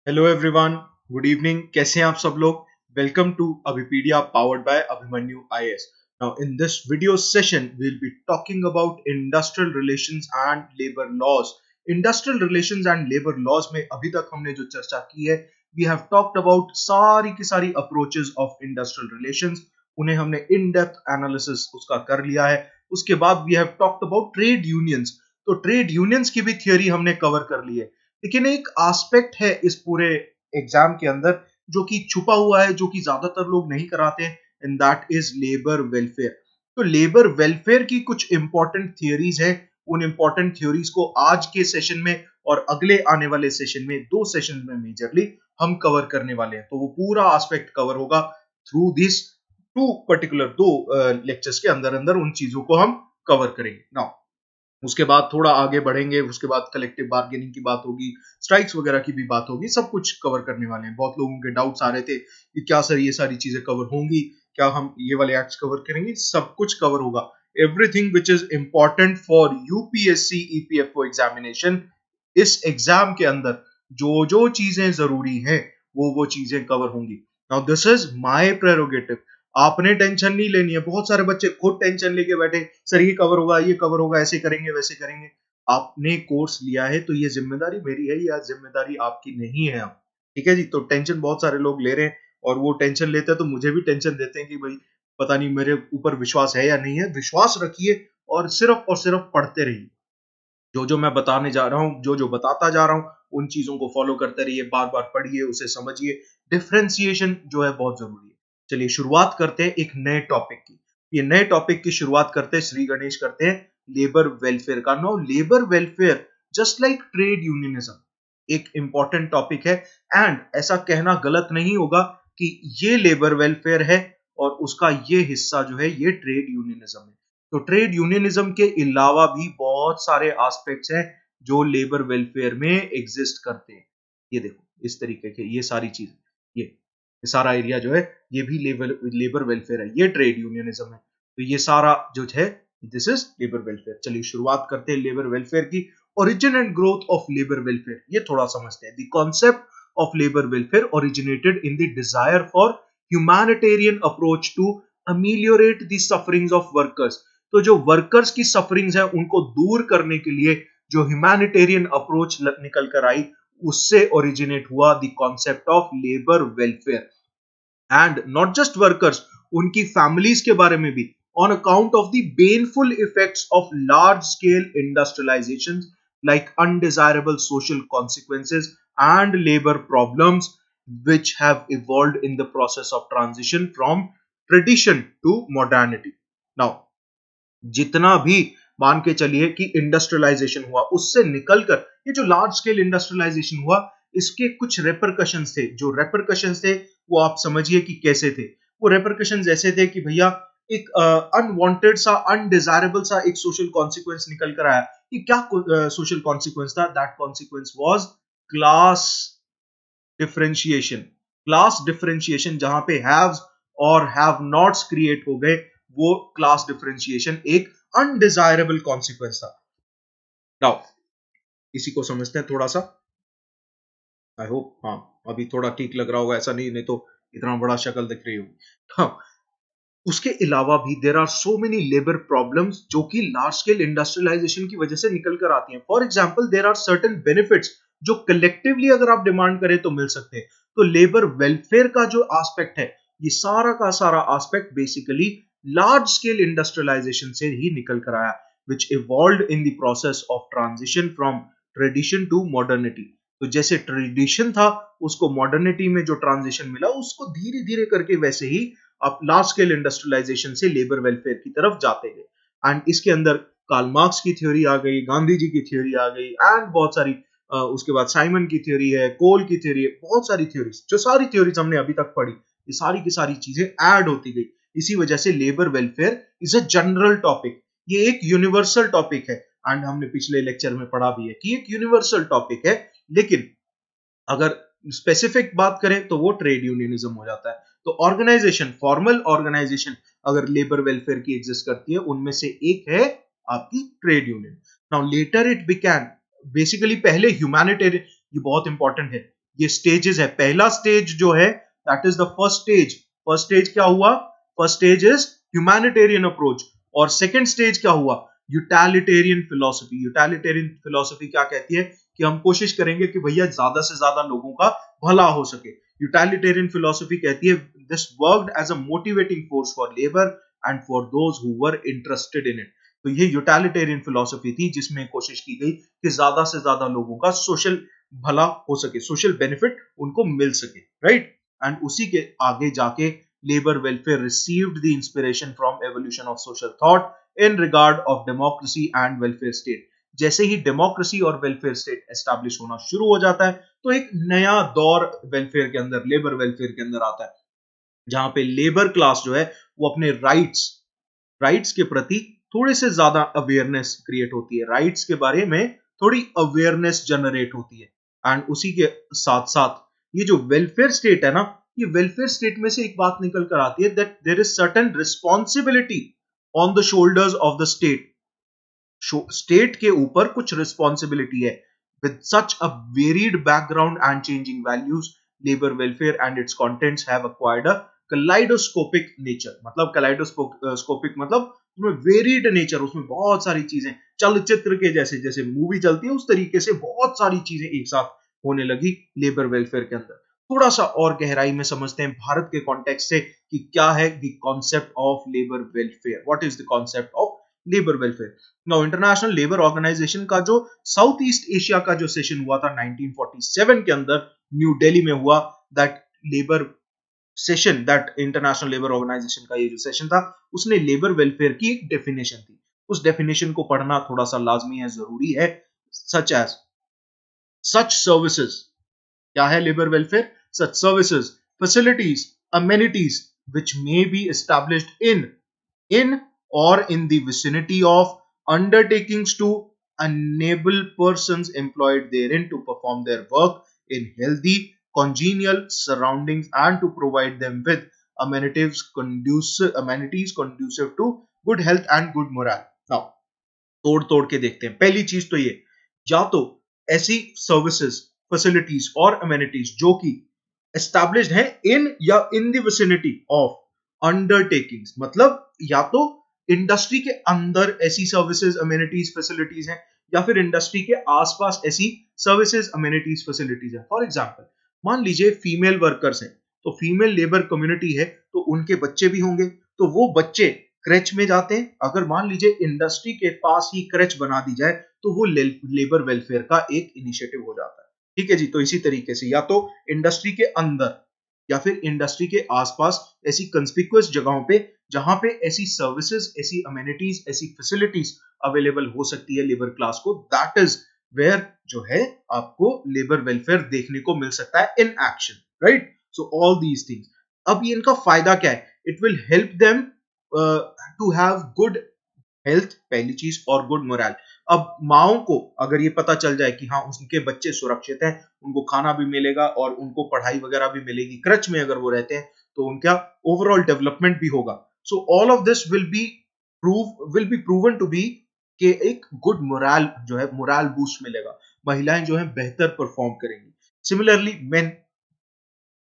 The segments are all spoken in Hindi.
Hello everyone, good evening. कैसे हैं आप सब लोग? Welcome to Abhipedia powered by Abhimanyu IAS. Now in this video session we will be talking about industrial relations and labour laws. Industrial relations and labour laws में अभी तक हमने जो चर्चा की है, वी हैव टॉक्ड अबाउट सारी की सारी अप्रोचेस ऑफ इंडस्ट्रियल रिलेशंस। उन्हें हमने इन डेप्थ एनालिसिस उसका कर लिया है। उसके बाद we have talked about trade unions. तो ट्रेड यूनियंस की भी थियोरी हमने कवर कर ली है। लेकिन एक एस्पेक्ट है इस पूरे एग्जाम के अंदर जो कि छुपा हुआ है, जो कि ज्यादातर लोग नहीं कराते हैं, and that is labour welfare. तो लेबर वेलफेयर की कुछ इंपॉर्टेंट थियोरीज है। उन इंपॉर्टेंट थ्योरीज को आज के सेशन में और अगले आने वाले सेशन में, दो सेशन में मेजरली हम कवर करने वाले हैं। तो वो पूरा एस्पेक्ट कवर होगा थ्रू दिस टू पर्टिकुलर दो लेक्चर्स के अंदर अंदर उन चीजों को हम कवर करेंगे। नाउ उसके बाद थोड़ा आगे बढ़ेंगे, उसके बाद कलेक्टिव बार्गेनिंग की बात होगी, स्ट्राइक्स वगैरह की भी बात होगी, सब कुछ कवर करने वाले हैं। बहुत लोगों के डाउट्स आ रहे थे कि क्या सर ये सारी चीजें कवर होंगी, क्या हम ये वाले एक्ट्स कवर करेंगे? सब कुछ कवर होगा। Everything which is important for UPSC EPFO examination, इस एग्जाम के अंदर जो जो चीजें जरूरी हैं वो चीजें कवर होंगी। Now this is my prerogative. आपने टेंशन नहीं लेनी है। बहुत सारे बच्चे खुद टेंशन लेके बैठे, सर ये कवर होगा, ये कवर होगा, ऐसे करेंगे वैसे करेंगे। आपने कोर्स लिया है तो ये जिम्मेदारी मेरी है या जिम्मेदारी आपकी नहीं है? आप ठीक है जी। तो टेंशन बहुत सारे लोग ले रहे हैं और वो टेंशन लेते हैं तो मुझे भी टेंशन देते हैं कि भाई पता नहीं मेरे ऊपर विश्वास है या नहीं है। विश्वास रखिए और सिर्फ पढ़ते रहिए। जो जो मैं बताने जा रहा हूँ, जो जो बताता जा रहा हूँ, उन चीजों को फॉलो करते रहिए, बार बार पढ़िए, उसे समझिए। डिफरेंशिएशन जो है बहुत जरूरी है। चलिए शुरुआत करते हैं एक नए टॉपिक की। ये नए टॉपिक की शुरुआत करते हैं, श्री गणेश करते हैं लेबर वेलफेयर का। No, labour welfare just like trade unionism एक इंपॉर्टेंट टॉपिक है। एंड ऐसा कहना गलत नहीं होगा कि ये लेबर वेलफेयर है और उसका ये हिस्सा जो है ये ट्रेड यूनियनिज्म है। तो ट्रेड यूनियनिज्म के अलावा भी बहुत सारे एस्पेक्ट्स हैं जो लेबर वेलफेयर में एग्जिस्ट करते हैं। ये देखो इस तरीके के ये सारी चीज, ये सारा एरिया जो है ये भी लेबर वेलफेयर है, ये ट्रेड यूनियनिज्म है। तो ये सारा जो है दिस इज लेबर वेलफेयर। चलिए शुरुआत करते हैं लेबर वेलफेयर की। Origin and growth of labour welfare ये थोड़ा समझते हैं। The concept of labour welfare originated in the desire for humanitarian approach to ameliorate the sufferings of workers. तो जो वर्कर्स की सफरिंग्स है उनको दूर करने के लिए जो ह्यूमैनिटेरियन अप्रोच निकल कर आई, उससे ओरिजिनेट हुआ the concept of labour welfare. And not just workers, उनकी फैमिलीज के बारे में भी, on account of the painful effects of large scale industrialisation like undesirable social consequences and labor problems which have evolved in the process of transition from tradition to modernity. Now जितना भी मान के चलिए कि इंडस्ट्रियलाइजेशन हुआ, उससे निकलकर ये जो लार्ज स्केल इंडस्ट्रियलाइजेशन हुआ, इसके कुछ रेपरकशंस थे। जो रेपरकशंस थे वो आप समझिए कि कैसे थे। वो रेपरकशंस ऐसे थे कि भैया एक अनवांटेड सा, अनडिजायरेबल सा एक सोशल कॉन्सिक्वेंस निकल कर आया। कि क्या सोशल कॉन्सिक्वेंस था? That consequence was class differentiation. Class differentiation, जहां पे हैव्स और हैव नॉट्स क्रिएट हो गए, वो क्लास डिफरेंशिएशन एक अनडिजायरेबल कॉन्सिक्वेंस था। नाउ इसी को समझते हैं थोड़ा सा। आई होप हाँ अभी थोड़ा ठीक लग रहा होगा, ऐसा नहीं तो इतना बड़ा शक्ल दिख रही होगी। हाँ, उसके अलावा भी there are so many labour problems जो कि लार्ज स्केल इंडस्ट्रियलाइजेशन की वजह से निकल कर आती हैं। For example there are certain benefits जो कलेक्टिवली अगर आप डिमांड करें तो मिल सकते हैं। तो लेबर वेलफेयर का जो एस्पेक्ट है, ये सारा का सारा aspect basically large scale industrialisation से ही निकल कर आया, which evolved in the process of transition from tradition to modernity. तो जैसे ट्रेडिशन था, उसको मॉडर्निटी में जो ट्रांजिशन मिला, उसको धीरे धीरे करके वैसे ही आप लार्ज स्केल इंडस्ट्रियलाइजेशन से लेबर वेलफेयर की तरफ जाते गए। एंड इसके अंदर कार्ल मार्क्स की थ्योरी आ गई, गांधी जी की थ्योरी आ गई, एंड बहुत सारी उसके बाद साइमन की थ्योरी है, कोल की थ्योरी है, बहुत सारी थ्योरीज, जो सारी थ्योरीज हमने अभी तक पढ़ी, ये सारी की सारी चीजें ऐड होती गई। इसी वजह से labour welfare is a general topic, ये एक यूनिवर्सल टॉपिक है। एंड हमने पिछले लेक्चर में पढ़ा भी है कि एक यूनिवर्सल टॉपिक है, लेकिन अगर स्पेसिफिक बात करें तो वो ट्रेड यूनियनिज्म हो जाता है। तो ऑर्गेनाइजेशन, फॉर्मल ऑर्गेनाइजेशन अगर लेबर वेलफेयर की एग्जिस्ट करती है, उनमें से एक है आपकी trade union. Now later it बिकैन, basically पहले ह्यूमैनिटेरियन, ये बहुत इंपॉर्टेंट है, ये स्टेजेस है। पहला स्टेज जो है that is the first stage. First stage क्या हुआ? First stage is humanitarian approach. और सेकंड स्टेज क्या हुआ? Utilitarian philosophy. यूटिलिटेरियन फिलॉसफी क्या कहती है कि हम कोशिश करेंगे कि भैया ज्यादा से ज्यादा लोगों का भला हो सके। यूटिलिटेरियन फिलॉसफी कहती है this worked as a motivating force for labour and for those who were interested in it. तो ये यूटिलिटेरियन फिलॉसफी थी जिसमें कोशिश की गई कि ज्यादा से ज्यादा लोगों का सोशल भला हो सके, सोशल बेनिफिट उनको मिल सके, राइट। एंड उसी के आगे जाके labour welfare received the inspiration from evolution of social thought in regard of democracy and welfare state. जैसे ही डेमोक्रेसी और वेलफेयर स्टेट एस्टैब्लिश होना शुरू हो जाता है तो एक नया दौर वेलफेयर के अंदर, लेबर वेलफेयर के अंदर आता है, जहां पे लेबर क्लास जो है वो अपने राइट्स के प्रति थोड़े से ज्यादा अवेयरनेस क्रिएट होती है, राइट्स के बारे में थोड़ी अवेयरनेस जनरेट होती है। एंड उसी के साथ साथ ये जो वेलफेयर स्टेट है ना, ये वेलफेयर स्टेट में से एक बात निकल कर आती है that there is certain responsibility on the shoulders of the state. State के ऊपर कुछ रिस्पॉन्सिबिलिटी है। With such a varied background and changing values, labour welfare and its contents have acquired a kaleidoscopic nature. मतलब कलाइडोस्कोपिक मतलब उसमें वेरिड नेचर, उसमें बहुत सारी चीजें चलचित्र के जैसे, जैसे मूवी चलती है उस तरीके से बहुत सारी चीजें एक साथ होने लगी लेबर वेलफेयर के अंदर। थोड़ा सा और गहराई में समझते हैं भारत के कॉन्टेक्स्ट से कि क्या है the concept of labour welfare, what is the concept of labour welfare. Now international labour organisation का जो साउथ ईस्ट एशिया का जो सेशन हुआ था 1947 के अंदर न्यू दिल्ली में हुआ, that labour session, that international labour organisation का ये जो सेशन था उसने लेबर वेलफेयर की एक डेफिनेशन थी। उस डेफिनेशन को पढ़ना थोड़ा सा लाजमी है, जरूरी है। सच एज सच सर्विसेज, क्या है labour welfare? Such services, facilities, amenities which may be established in or in the vicinity of undertakings to enable persons employed therein to perform their work in healthy congenial surroundings and to provide them with amenities conducive to good health and good morale. Now तोड़ तोड़ के देखते हैं। पहली चीज तो ये, या तो ऐसी सर्विसेज, फैसिलिटीज और अमेनिटीज जो कि एस्टैब्लिश्ड है इन या in the vicinity of undertakings, मतलब या तो इंडस्ट्री के अंदर ऐसी सर्विसेज, अमेनिटीज, फैसिलिटीज हैं, या फिर इंडस्ट्री के आसपास ऐसी सर्विसेज, अमेनिटीज, फैसिलिटीज है। फॉर एग्जांपल मान लीजिए फीमेल वर्कर्स हैं, तो फीमेल लेबर कम्युनिटी है तो उनके बच्चे भी होंगे, तो वो बच्चे क्रच में जाते हैं। अगर मान लीजिए इंडस्ट्री के पास ही क्रच बना दी जाए तो वो लेबर वेलफेयर का एक इनिशिएटिव हो जाता है। ठीक है जी। तो इसी तरीके से या तो इंडस्ट्री के अंदर या फिर इंडस्ट्री के आसपास ऐसी कंस्पिक्युअस जगहों पे जहां पे ऐसी सर्विसेज, ऐसी अमेनिटीज, ऐसी फैसिलिटीज अवेलेबल हो सकती है लेबर क्लास को, दैट इज वेयर जो है आपको लेबर वेलफेयर देखने को मिल सकता है in action, right. So all these things. अब ये इनका फायदा क्या है? It will help them to have good health, पहली चीज, और गुड मोरल। अब माओ को अगर ये पता चल जाए कि हाँ उनके बच्चे सुरक्षित हैं, उनको खाना भी मिलेगा और उनको पढ़ाई वगैरह भी मिलेगी, क्रच में अगर वो रहते हैं तो उनका ओवरऑल डेवलपमेंट भी होगा। So all of this will be proven to be कि एक गुड मोरल जो है, मोरल बूस्ट मिलेगा, महिलाएं जो है बेहतर परफॉर्म करेंगी। सिमिलरली मेन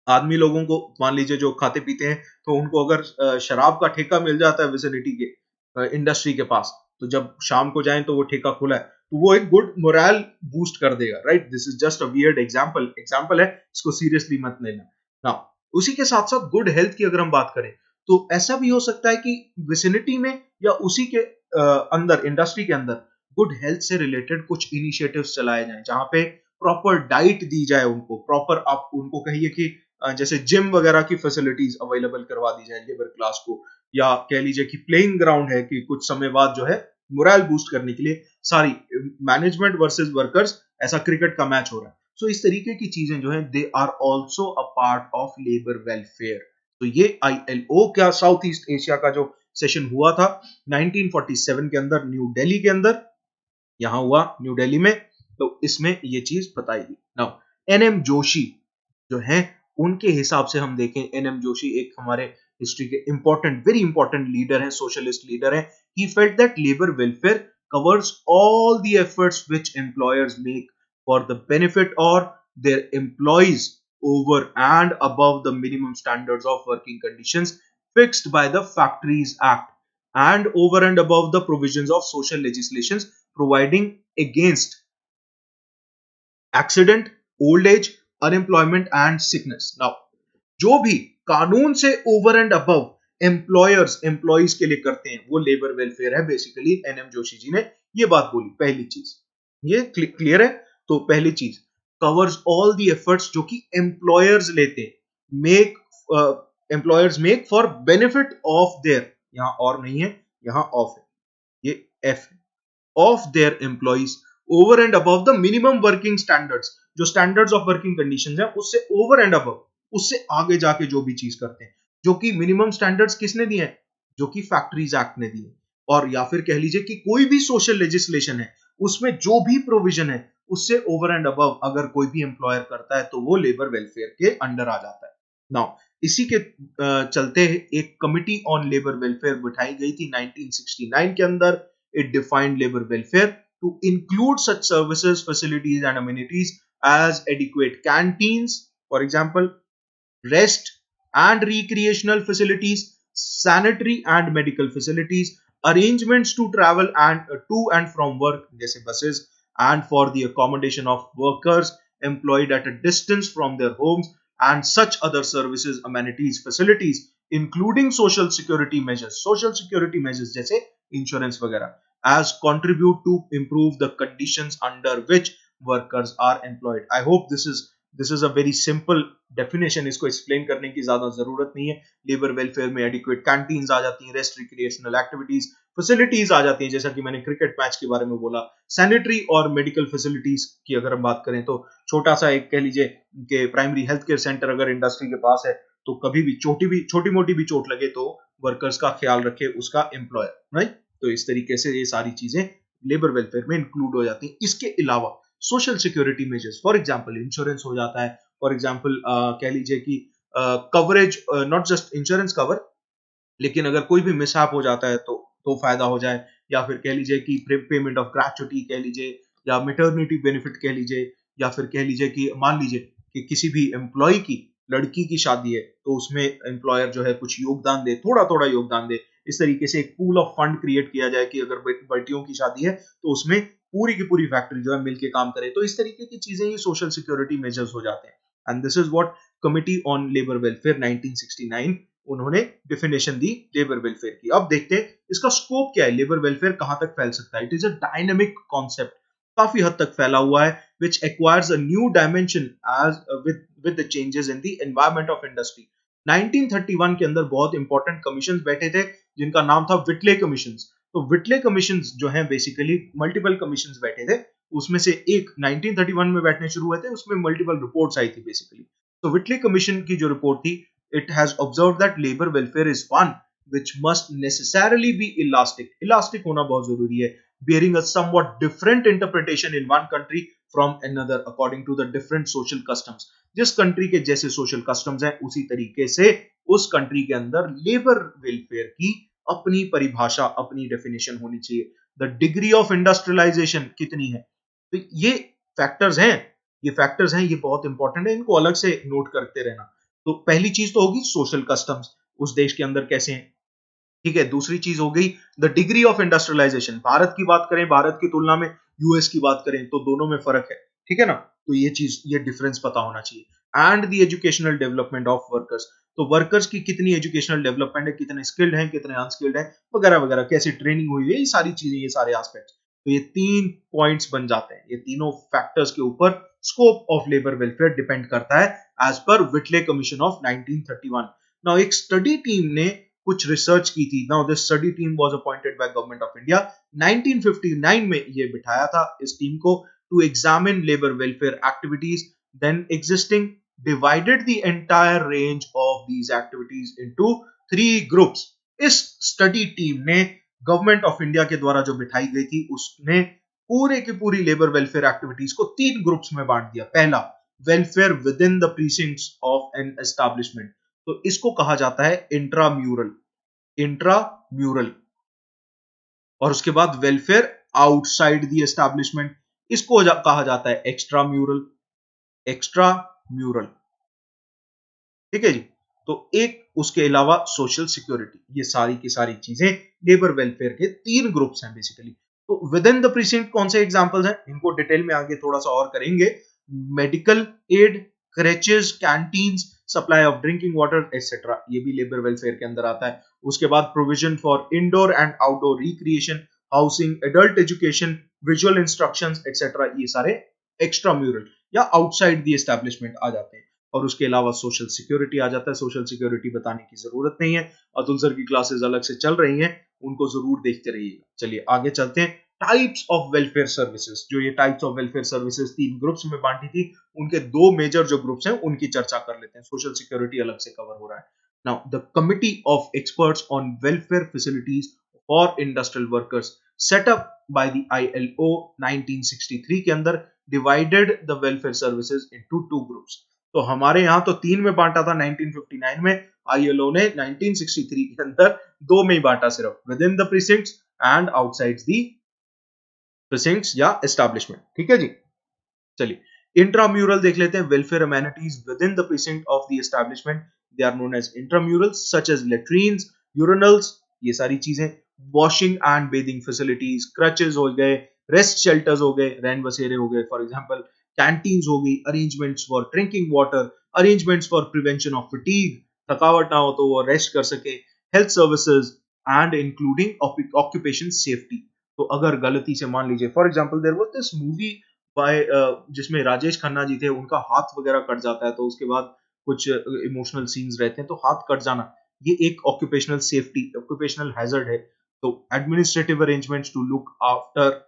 आदमी लोगों को मान लीजिए जो खाते पीते हैं तो उनको अगर शराब का ठेका मिल जाता है विसिनिटी के इंडस्ट्री के पास, तो जब शाम को जाएं तो वो ठेका खुला है तो वो एक गुड मोरल बूस्ट कर देगा, right. This is just a weird example है, इसको सीरियसली मत लेना ना। उसी के साथ साथ गुड हेल्थ की अगर हम बात करें तो ऐसा भी हो सकता है कि विसिनिटी में या उसी के अंदर, इंडस्ट्री के अंदर गुड हेल्थ से रिलेटेड कुछ इनिशिएटिव्स चलाए जाएं, जहां पे प्रॉपर डाइट दी जाए उनको, प्रॉपर आप उनको कहिए कि जैसे जिम वगैरह की फैसिलिटीज अवेलेबल करवा दी जाए लेबर क्लास को, या कह लीजिए कि प्लेइंग ग्राउंड है कि कुछ समय बाद जो है मोरल बूस्ट करने के लिए सारी मैनेजमेंट वर्सेस वर्कर्स, ऐसा क्रिकेट का मैच हो रहा है। सो इस तरीके की चीजें जो है they are also a part of labour welfare. तो ये ILO क्या साउथ ईस्ट एशिया का जो सेशन हुआ था 1947 के अंदर न्यू दिल्ली के अंदर, यहां हुआ न्यू दिल्ली में, तो इसमें ये चीज बताई गई। नाउ NM जोशी जो है, उनके हिसाब से हम देखें, NM जोशी एक हमारे हिस्ट्री के वेरी इंपॉर्टेंट लीडर हैं, सोशलिस्ट लीडर हैं। He felt that labour welfare covers all the efforts which employers make for the benefit or their employees over and above the minimum standards of working conditions fixed by the Factories Act and over and above the provisions of social legislations providing against accident, old age, unemployment and sickness. Now, जो भी कानून से over and above employers employees के लिए करते हैं वो लेबर वेलफेयर है। बेसिकली एनएम जोशी जी ने ये बात बोली। पहली चीज ये क्लियर है। तो पहली चीज कवर्स ऑल द एफर्ट्स जो कि एम्प्लॉयर्स लेते हैं make employers make for benefit of their, यहां और नहीं है यहां ऑफ है, ये एफ है, of their employees over and above the minimum working standards, जो स्टैंडर्ड्स ऑफ वर्किंग कंडीशंस है उससे ओवर एंड अबव, उससे आगे जाके जो भी चीज करते हैं, जो कि मिनिमम स्टैंडर्ड्स किसने दिए हैं, जो कि फैक्ट्रीज एक्ट ने दिए, और या फिर कह लीजिए कि कोई भी सोशल लेजिस्लेशन है उसमें जो भी प्रोविजन है उससे ओवर एंड अबव अगर कोई भी एम्प्लॉयर करता है तो वो लेबर वेलफेयर के अंडर आ जाता है। नाउ इसी के चलते एक कमिटी ऑन लेबर वेलफेयर बिठाई गई थी 1969 के अंदर। It defined labour welfare to include such services, facilities and amenities as adequate canteens, for example, rest and recreational facilities, sanitary and medical facilities, arrangements to travel and to and from work जैसे buses, and for the accommodation of workers employed at a distance from their homes and such other services, amenities, facilities including social security measures जैसे insurance वगैरह as contribute to improve the conditions under which workers are employed. I hope this is a very simple definition. इसको explain करने की ज्यादा जरूरत नहीं है। लेबर वेलफेयर में adequate canteens आ जाती हैं, रेस्ट रिक्रिएशनल एक्टिविटीज फैसिलिटीज आ जाती हैं, जैसा कि मैंने क्रिकेट मैच के बारे में बोला। सैनिटरी और मेडिकल फैसिलिटीज की अगर हम बात करें तो छोटा सा एक कह लीजिए कि प्राइमरी हेल्थ केयर सेंटर अगर इंडस्ट्री के पास है तो कभी भी छोटी मोटी भी चोट लगे तो वर्कर्स का ख्याल रखे उसका एम्प्लॉयर, राइट। तो इस तरीके से ये सारी चीजें लेबर वेलफेयर में इंक्लूड हो जाती हैं। इसके अलावा social security measures, for example insurance हो जाता है, फॉर एग्जांपल कह लीजिए कि coverage, not just insurance cover, लेकिन अगर कोई भी मिसहैप हो जाता है तो फायदा हो जाए, या फिर कह लीजिए कि पेमेंट ऑफ ग्रेच्युटी कह लीजिए, या मैटरनिटी बेनिफिट कह लीजिए, या फिर कह लीजिए कि मान लीजिए कि किसी भी एम्प्लॉय की लड़की की शादी है तो उसमें एम्प्लॉयर जो है कुछ योगदान दे, थोड़ा थोड़ा योगदान दे। इस तरीके से एक पूल ऑफ फंड क्रिएट किया जाए कि अगर बेटियों की शादी है तो उसमें पूरी की पूरी फैक्ट्री जो है मिलके काम करे। तो इस तरीके की चीजें ही सोशल सिक्योरिटी मेजर्स हो जाते हैं। And this is what committee on labour welfare 1969 उन्होंने डिफिनेशन दी लेबर वेलफेयर की। अब देखते हैं इसका स्कोप क्या है, लेबर वेलफेयर कहां तक फैल सकता है। It is a dynamic concept, काफी हद तक फैला हुआ है, which acquires a new dimension as with the changes in the environment of industry। 1931 के अंदर बहुत इंपॉर्टेंट कमीशंस बैठे थे जिनका नाम था विटले कमीशंस। तो विटले कमीशंस जो हैं बेसिकली मल्टीपल कमीशंस बैठे थे, उसमें से एक 1931 में बैठने शुरू हुए थे, उसमें मल्टीपल रिपोर्ट्स आई थी बेसिकली। तो विटले कमीशन की जो रिपोर्ट थी, it has observed that labor welfare is one which must necessarily be elastic होना बहुत जरूरी है, bearing a somewhat different interpretation in one country from another according to the different social customs। जिस कंट्री के जैसे सोशल कस्टम्स हैं उसी तरीके से उस कंट्री के अंदर लेबर वेलफेयर की अपनी परिभाषा, अपनी डेफिनेशन होनी चाहिए। द डिग्री ऑफ इंडस्ट्रियलाइजेशन कितनी है, तो ये फैक्टर्स हैं, ये बहुत इंपॉर्टेंट है, इनको अलग से नोट करते रहना। तो पहली चीज तो होगी सोशल कस्टम्स, उस देश के अंदर कैसे हैं, ठीक है। दूसरी चीज हो गई the degree of industrialisation. Bharat की बात करें, भारत की तुलना में यूएस की बात करें तो दोनों में फर्क है, ठीक है ना। तो ये चीज, ये डिफरेंस पता होना चाहिए। And the educational development of workers, तो वर्कर्स की कितनी एजुकेशनल डेवलपमेंट है, कितने स्किल्ड हैं, कितने अनस्किल्ड हैं, वगैरह वगैरह, कैसी ट्रेनिंग हुई है, ये सारी चीजें, ये सारे एस्पेक्ट्स। तो ये 3 पॉइंट्स बन जाते हैं। ये तीनों फैक्टर्स के ऊपर scope of labour welfare depend करता है एज पर विटले कमीशन ऑफ 1931। नाउ एक स्टडी टीम ने कुछ रिसर्च की थी। Now this study team was appointed by government of India 1959 में, ये बिठाया था इस टीम को to examine labour welfare activities then existing, divided the entire range of these activities into 3 groups। इस स्टडी टीम ने गवर्नमेंट ऑफ इंडिया के द्वारा जो बिठाई गई थी उसने पूरे की पूरी लेबर वेलफेयर एक्टिविटीज को 3 ग्रुप्स में बांट दिया। पहला, welfare within the precincts of an establishment, तो इसको कहा जाता है इंट्राम्यूरल। और उसके बाद वेलफेयर आउटसाइड द एस्टैब्लिशमेंट, इसको कहा जाता है एक्स्ट्राम्यूरल। एक्स्ट्रा म्यूरल, ठीक है जी। तो एक उसके अलावा सोशल सिक्योरिटी, ये सारी की सारी चीजें लेबर वेलफेयर के तीन ग्रुप्स हैं बेसिकली। तो विद इन द प्रीसिंक्ट कौन से एग्जांपल्स हैं, इनको डिटेल में आगे थोड़ा सा और करेंगे। Medical aid, creches, canteens, supply of drinking water etcetera, ये भी लेबर वेलफेयर के अंदर आता है। उसके बाद provision for indoor and outdoor recreation, housing, adult education, visual instructions etcetera, ये सारे एक्स्ट्रा म्यूरल या आउटसाइड दी एस्टैब्लिशमेंट आ जाते हैं। और उसके अलावा सोशल सिक्योरिटी आ जाता है। सोशल सिक्योरिटी बताने की जरूरत नहीं है, अतुल सर की क्लासेस अलग से चल रही हैं, उनको जरूर देखते रहिएगा। चलिए आगे चलते हैं। टाइप्स ऑफ वेलफेयर सर्विसेज, जो ये टाइप्स ऑफ वेलफेयर सर्विसेज तीन ग्रुप्स में बांटी थी, उनके दो मेजर जो ग्रुप्स हैं उनकी चर्चा कर लेते हैं। सोशल सिक्योरिटी अलग से कवर हो रहा है। Now the committee of experts on welfare facilities for industrial workers set up by the ILO 1963 के अंदर divided the welfare services into two groups. तो हमारे यहाँ तो तीन में बांटा था 1959 में, ILO ने 1963 के अंदर दो में ही बांटा, सिर्फ within the precincts and outside the precincts या एस्टैब्लिशमेंट, ठीक है जी। चलिए इंट्राम्यूरल देख लेते हैं। Welfare amenities within the precinct of the establishment, they are known as intramurals, such as latrines, urinals, ये सारी चीजें। Washing and bathing facilities, creches हो गए, रेस्ट शेल्टर्स हो गए, रैन बसेरे हो गए फॉर एग्जांपल, कैंटीन्स हो गई, arrangements for drinking water, arrangements for prevention of fatigue, थकावट ना हो तो वो रेस्ट कर सके, health services and including occupation safety. तो अगर गलती से मान लीजिए for example there was this movie by जिसमें राजेश खन्ना जी थे, उनका हाथ वगैरह कट जाता है, तो उसके बाद कुछ इमोशनल सीन्स रहते हैं, तो हाथ कट जाना ये एक ऑक्यूपेशनल सेफ्टी, ऑक्यूपेशनल हैजर्ड है। तो administrative arrangements to look after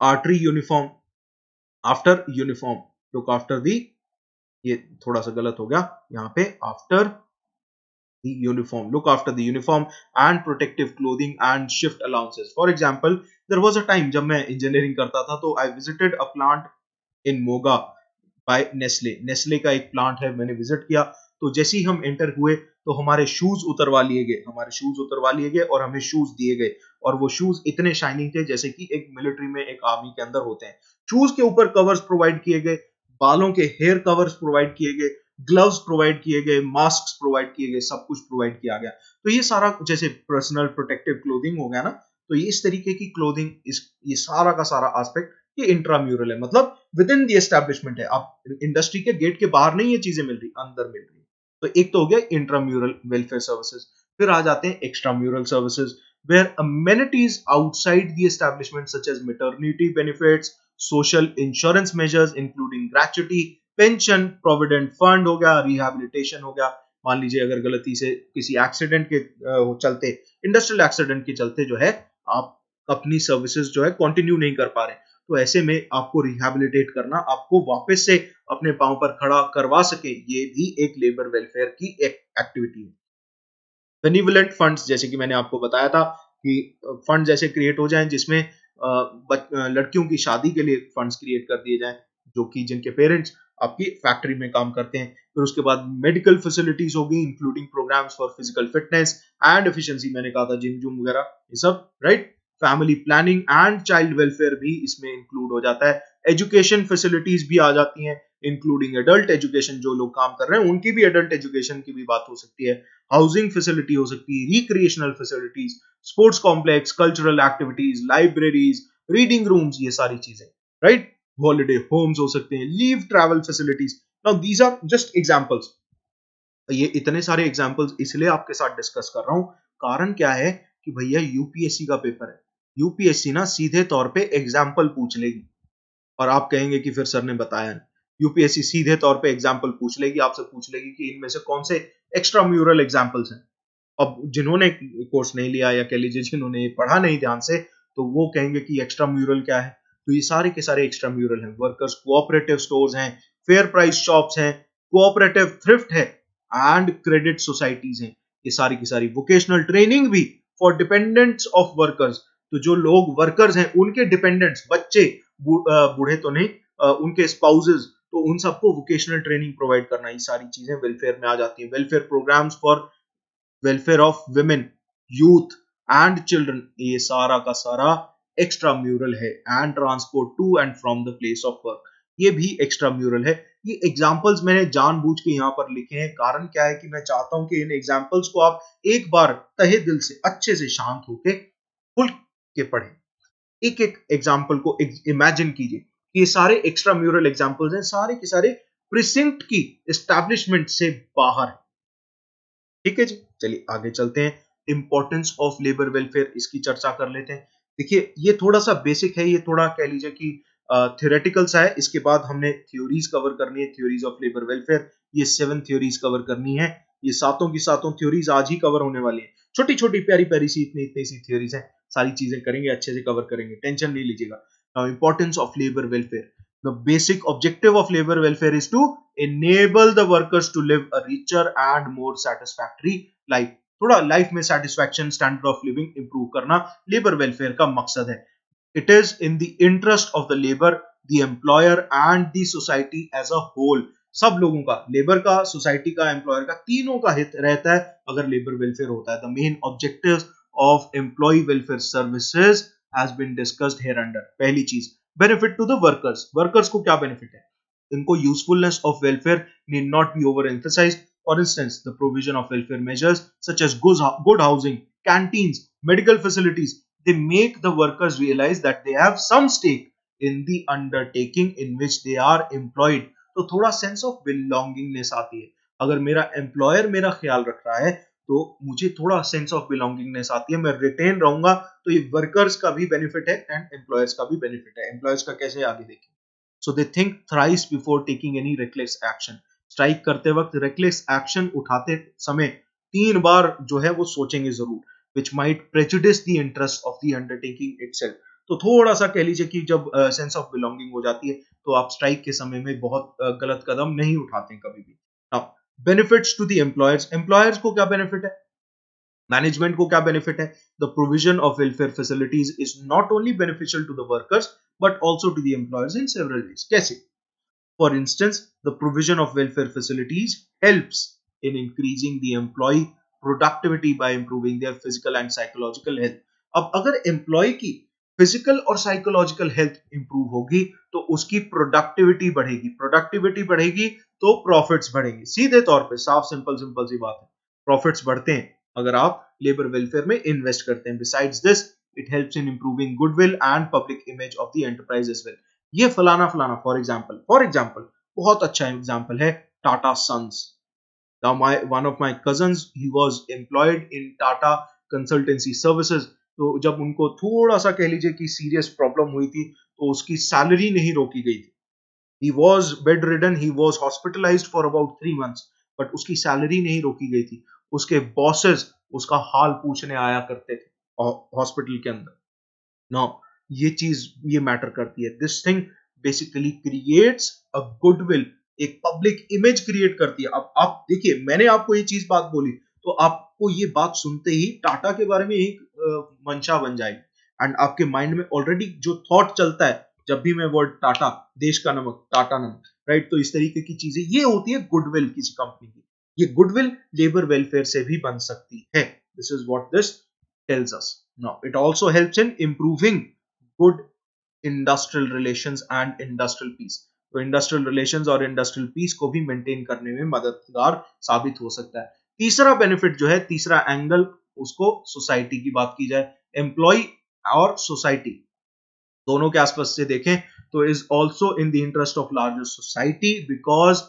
artery uniform, after uniform, look after the, ये थोड़ा सा गलत हो गया यहाँ पे, after the uniform, look after the uniform and protective clothing and shift allowances. For example there was a time जब मैं इंजीनियरिंग करता था, तो I visited a plant in Moga by Nestle. Nestle का एक प्लांट है, मैंने विजिट किया। तो जैसे ही हम एंटर हुए तो हमारे शूज उतरवा लिए गए, हमारे शूज उतरवा लिए गए और हमें शूज दिए गए, और वो शूज इतने शाइनिंग थे जैसे कि एक मिलिट्री में, एक आर्मी के अंदर होते हैं। शूज के ऊपर कवर्स प्रोवाइड किए गए, बालों के हेयर कवर्स प्रोवाइड किए गए, ग्लव्स प्रोवाइड किए गए, मास्क प्रोवाइड किए गए, सब कुछ प्रोवाइड किया गया। तो ये सारा जैसे पर्सनल प्रोटेक्टिव क्लोथिंग हो गया ना, तो ये इस तरीके की क्लोथिंग, इस ये सारा का सारा एस्पेक्ट ये इंट्राम्यूरल है, मतलब विद इन द एस्टैब्लिशमेंट है। आप इंडस्ट्री के गेट के बाहर नहीं ये चीजें मिल रही, अंदर मिल रही। तो एक तो हो गया इंट्राम्यूरल वेलफेयर सर्विसेज। फिर आ जाते हैं extramural services, where amenities outside the establishment such as maternity benefits, social insurance measures including gratuity, pension, provident fund हो गया, रिहैबिलिटेशन हो गया। मान लीजिए अगर गलती से किसी एक्सीडेंट के चलते, इंडस्ट्रियल एक्सीडेंट के चलते जो है आप अपनी सर्विसेज जो है कंटिन्यू नहीं कर पा रहे, तो ऐसे में आपको रिहैबिलिटेट करना, आपको वापस से अपने पांव पर खड़ा करवा सके, ये भी एक लेबर वेलफेयर की एक एक्टिविटी है। बेनिवोलेंट फंड्स, जैसे कि मैंने आपको बताया था कि फंड जैसे क्रिएट हो जाएं जिसमें लड़कियों की शादी के लिए फंड्स क्रिएट कर दिए जाएं, जो कि जिनके पेरेंट्स आपकी फैक्ट्री में काम करते हैं। फिर उसके बाद मेडिकल फैसिलिटीज होगी including programmes for physical fitness and efficiency, मैंने कहा था जिम जुम वगैरह ये सब, right. Family planning and child welfare भी इसमें इंक्लूड हो जाता है। एजुकेशन फैसिलिटीज भी आ जाती हैं इंक्लूडिंग एडल्ट एजुकेशन, जो लोग काम कर रहे हैं उनकी भी एडल्ट एजुकेशन की भी बात हो सकती है। हाउसिंग फैसिलिटी हो सकती है, recreational facilities, sports complex, cultural activities, libraries, reading rooms, ये सारी चीजें, राइट। हॉलिडे होम्स हो सकते हैं, leave travel facilities. Now these are just examples. ये इतने सारे एग्जांपल्स इसलिए आपके साथ डिस्कस कर रहा हूं, कारण क्या है कि भैया यूपीएससी का पेपर है। यूपीएससी ना सीधे तौर पे एग्जाम्पल पूछ लेगी, और आप कहेंगे कि फिर सर ने बताया नहीं। यूपीएससी सीधे तौर पे एग्जाम्पल पूछ लेगी, आपसे पूछ लेगी कि इनमें से कौन से एक्स्ट्रा म्यूरल एग्जाम्पल्स हैं। अब जिन्होंने कोर्स नहीं लिया, या कह लीजिए जिन्होंने पढ़ा नहीं ध्यान से, तो वो कहेंगे कि एक्स्ट्रा म्यूरल क्या है। तो ये सारे के सारे एक्स्ट्रा म्यूरल हैं। वर्कर्स कोऑपरेटिव स्टोर्स हैं, फेयर प्राइस शॉप्स हैं, कोऑपरेटिव थ्रिफ्ट है एंड क्रेडिट सोसाइटीज हैं। ये सारी की सारी वोकेशनल ट्रेनिंग भी फॉर डिपेंडेंट्स ऑफ वर्कर्स, तो जो लोग वर्कर्स हैं उनके डिपेंडेंट्स, बच्चे, बूढ़े तो नहीं, उनके स्पाउसेस, तो उन सबको वोकेशनल ट्रेनिंग प्रोवाइड करना, ये सारी चीजें वेलफेयर में आ जाती है। Welfare programmes for welfare of women, youth and children, ये सारा का सारा एक्स्ट्रा म्यूरल है। And transport to and from the place of work, ये भी एक्स्ट्रा म्यूरल है। ये एग्जाम्पल्स मैंने जानबूझ के यहाँ पर लिखे हैं, कारण क्या है कि मैं चाहता हूं कि इन एग्जाम्पल्स को आप एक बार तहे दिल से अच्छे से शांत होके खुल के पढ़ें। एक एक एग्जाम्पल को इमेजिन कीजिए। ये सारे एक्स्ट्रा म्यूरल एग्जाम्पल्स हैं, सारे के सारे प्रिसिंक्ट की एस्टैब्लिशमेंट से बाहर है। ठीक है जी, चलिए आगे चलते हैं। इंपॉर्टेंस ऑफ लेबर वेलफेयर, इसकी चर्चा कर लेते हैं। देखिए ये थोड़ा सा बेसिक है, ये थोड़ा कह लीजिए कि थियोरेटिकल सा है। इसके बाद हमने थ्योरीज कवर करनी है, थ्योरीज ऑफ लेबर वेलफेयर। ये 7 थ्योरीज कवर करनी है। ये सातों की सातों थ्योरीज आज ही कवर होने वाली है। छोटी छोटी प्यारी प्यारी सी इतनी इतनी सी थ्योरीज हैं, सारी चीजें करेंगे, अच्छे से कवर करेंगे, टेंशन नहीं लीजिएगा। Now importance of labour welfare. The basic objective of labor welfare is to enable the workers to live a richer and more satisfactory life. थोड़ा लाइफ में satisfaction, standard of living improve करना लेबर वेलफेयर का मकसद है। It is in the interest of the labour, the employer and the society as a whole. सब लोगों का, लेबर का, सोसाइटी का, एम्प्लॉयर का, तीनों का हित रहता है अगर लेबर वेलफेयर होता है। The main objectives of employee welfare services has been discussed hereunder. पहली चीज, benefit to the workers. Workers को क्या बेनिफिट है? इनको usefulness of welfare need not be overemphasised. For instance, the provision of welfare measures such as good housing, canteens, medical facilities, they make the workers realize that they have some stake in the undertaking in which they are employed. तो थोड़ा सेंस ऑफ बिलोंगिंगनेस आती है। अगर मेरा एम्प्लॉयर मेरा ख्याल रख रहा है तो मुझे थोड़ा सेंस ऑफ बिलोंगिंगनेस आती है, मैं रिटेन रहूंगा। तो ये वर्कर्स का भी बेनिफिट है एंड एम्प्लॉयर्स का भी बेनिफिट है। एम्प्लॉयर्स का कैसे, आगे देखिए। So they think thrice before taking any reckless action. Strike करते वक्त, रेकलेस एक्शन उठाते समय 3 बार जो है वो सोचेंगे जरूर। which might prejudice the interest of the undertaking itself. तो थोड़ा सा कह लीजिए कि जब सेंस ऑफ बिलोंगिंग हो जाती है तो आप स्ट्राइक के समय में बहुत गलत कदम नहीं उठाते कभी भी। Now benefits to the employers. Employers को क्या बेनिफिट है? मैनेजमेंट को क्या बेनिफिट है? The provision of welfare facilities is not only beneficial to the workers but also to the employers in several ways. कैसे? For instance, the provision of welfare facilities helps in increasing the employee productivity by improving their physical and psychological health. अब अगर एम्प्लॉय की फिजिकल और साइकोलॉजिकल हेल्थ इंप्रूव होगी तो उसकी प्रोडक्टिविटी बढ़ेगी, प्रोडक्टिविटी बढ़ेगी तो प्रॉफिट्स बढ़ेंगे। सीधे तौर पे साफ सिंपल सिंपल सी बात है, प्रॉफिट्स बढ़ते हैं अगर आप लेबर वेलफेयर में इन्वेस्ट करते हैं। Besides this, it helps in improving goodwill and public image of the enterprise as well. ये फलाना फलाना, फॉर एग्जाम्पल बहुत अच्छा एग्जाम्पल है Tata Sons. Now one of my cousins, he was employed in Tata consultancy services. तो जब उनको थोड़ा सा कह लीजिए कि सीरियस प्रॉब्लम हुई थी तो उसकी सैलरी नहीं रोकी गई थी। He was bedridden, he was hospitalized for about 3 months, but उसकी सैलरी नहीं रोकी गई थी। उसके बॉसेस उसका हाल पूछने आया करते थे हॉस्पिटल के अंदर। नाउ ये चीज ये मैटर करती है। This thing basically creates a goodwill, एक पब्लिक इमेज क्रिएट करती है। अब आप देखिए, मैंने आपको ये चीज बात बोली तो आपको ये बात सुनते ही टाटा के बारे में एक मंशा बन जाएगी एंड आपके माइंड में ऑलरेडी जो थॉट चलता है जब भी मैं वर्ड टाटा, देश का नमक, टाटा नमक, राइट। तो इस तरीके की चीजें ये होती है गुडविल किसी कंपनी की। ये गुडविल लेबर वेलफेयर से भी बन सकती है। This is what this tells us. Now, it also helps in improving good industrial relations and industrial peace. तो इंडस्ट्रियल रिलेशंस और इंडस्ट्रियल पीस को भी मेंटेन करने में मददगार साबित हो सकता है। तीसरा बेनिफिट जो है, तीसरा एंगल, उसको सोसाइटी की बात की जाए, एम्प्लॉय और सोसाइटी दोनों के आसपास से देखें तो is also in the interest of larger society because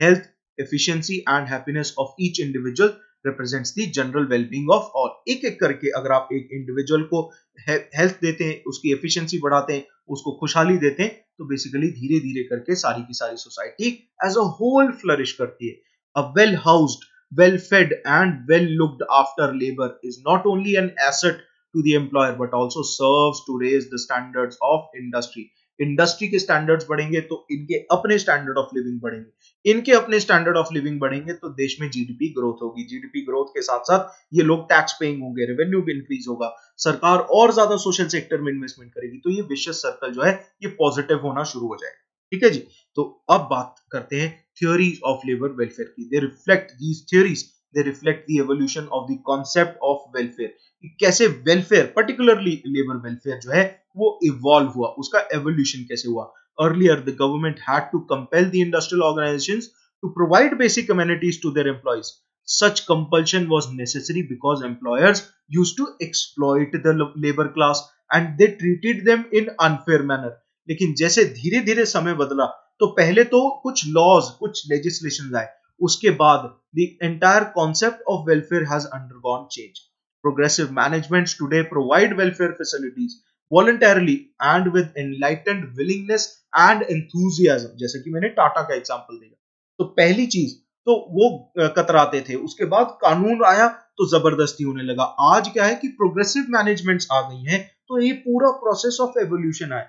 health, efficiency and happiness of each individual represents the general well-being of all. एक एक करके अगर आप एक इंडिविजुअल को हेल्थ देते हैं, उसकी एफिशिएंसी बढ़ाते हैं, उसको खुशहाली देते हैं, तो बेसिकली धीरे धीरे करके सारी की सारी society as a whole flourish करती है। A well housed, well fed and well looked after labor is not only an asset to the employer but also serves to raise the standards of industry. Industry के स्टैंडर्ड्स बढ़ेंगे तो इनके अपने स्टैंडर्ड ऑफ लिविंग बढ़ेंगे, इनके अपने स्टैंडर्ड ऑफ लिविंग बढ़ेंगे तो देश में जीडीपी ग्रोथ होगी, जीडीपी ग्रोथ के साथ साथ ये लोग टैक्स पेइंग होंगे, रेवेन्यू भी इंक्रीज होगा, सरकार और ज्यादा सोशल सेक्टर में इन्वेस्टमेंट करेगी, तो ये विशेष सर्कल जो है ये पॉजिटिव होना शुरू हो जाएगा। ठीक है जी। तो अब बात करते हैं थ्योरीज ऑफ लेबर वेलफेयर की। दे reflect these theories, they reflect the evolution of the concept of welfare. कैसे वेलफेयर, पर्टिकुलरली लेबर वेलफेयर जो है वो इवॉल्व हुआ, उसका एवोल्यूशन कैसे हुआ। Earlier, the government had to compel the industrial organizations to provide basic amenities to their employees. Such compulsion was necessary because employers used to exploit the labor class and they treated them in unfair manner. लेकिन जैसे धीरे धीरे समय बदला तो पहले तो कुछ लॉज कुछ लेजिस्लेशन आए, उसके बाद the entire concept of welfare has undergone change. Progressive managements today provide welfare facilities voluntarily and with enlightened willingness and enthusiasm. जैसे कि मैंने टाटा का एग्जांपल दिया, तो पहली चीज तो वो कतराते थे, उसके बाद कानून आया तो जबरदस्ती होने लगा. आज क्या है कि प्रोग्रेसिव मैनेजमेंट्स आ गई हैं, तो ये पूरा प्रोसेस ऑफ एवोल्यूशन है.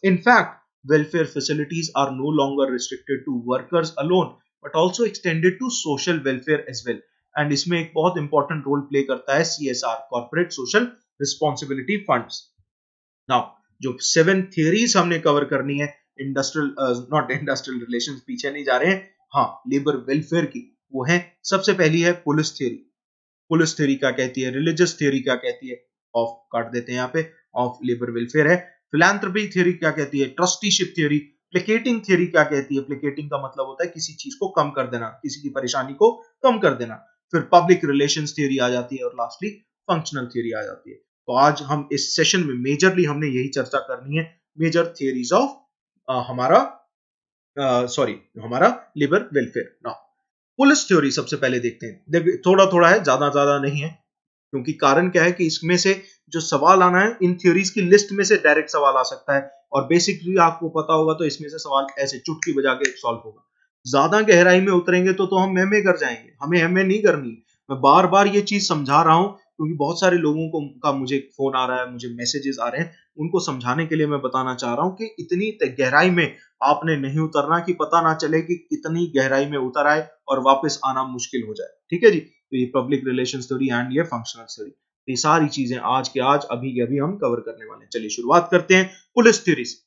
In fact, welfare facilities are no longer restricted to workers alone but also extended to social welfare as well. And इसमें एक बहुत इंपॉर्टेंट रोल प्ले करता है CSR, corporate social responsibility funds. Now जो 7 थियरीज हमने कवर करनी है इंडस्ट्रियल नॉट इंडस्ट्रियल रिलेशंस, पीछे नहीं जा रहे हैं, हाँ लेबर वेलफेयर की, वो है सबसे पहली है पुलिस थ्योरी. पुलिस थ्योरी क्या कहती है, रिलीजियस थ्योरी क्या कहती है, ऑफ काट देते हैं यहाँ पे, ऑफ लेबर वेलफेयर है. फिलैंथ्रोपी थ्योरी क्या कहती है, ट्रस्टीशिप थ्योरी. प्लेकेटिंग थ्योरी क्या कहती है, प्लेकेटिंग का मतलब होता है किसी चीज को कम कर देना, किसी की परेशानी को कम कर देना. फिर पब्लिक रिलेशंस थ्योरी आ जाती है और लास्टली फंक्शनल थ्योरी आ जाती है. तो आज हम इस सेशन में मेजरली हमने यही चर्चा करनी है, मेजर थियरीज ऑफ हमारा हमारा labour welfare. Now police theory सबसे पहले देखते हैं. देखिए थोड़ा थोड़ा है, ज्यादा नहीं है, क्योंकि कारण क्या है कि इसमें से जो सवाल आना है इन थ्योरीज की लिस्ट में से डायरेक्ट सवाल आ सकता है, और बेसिकली आपको पता होगा तो इसमें से सवाल ऐसे चुटकी बजा के सॉल्व होगा. ज्यादा गहराई में उतरेंगे तो हम एमए कर जाएंगे, हमें एमए नहीं करनी. मैं बार बार ये चीज समझा रहा हूं क्योंकि बहुत सारे लोगों को का मुझे फोन आ रहा है, मुझे मैसेजेस आ रहे हैं, उनको समझाने के लिए मैं बताना चाह रहा हूं कि इतनी गहराई में आपने नहीं उतरना कि पता ना चले कि कितनी गहराई में उतर आए और वापस आना मुश्किल हो जाए. ठीक है जी. तो ये पब्लिक रिलेशंस थ्योरी एंड ये फंक्शनल थ्योरी, ये सारी चीजें आज के आज अभी के अभी हम कवर करने वाले हैं. चलिए शुरुआत करते हैं पुलिस थ्योरी से.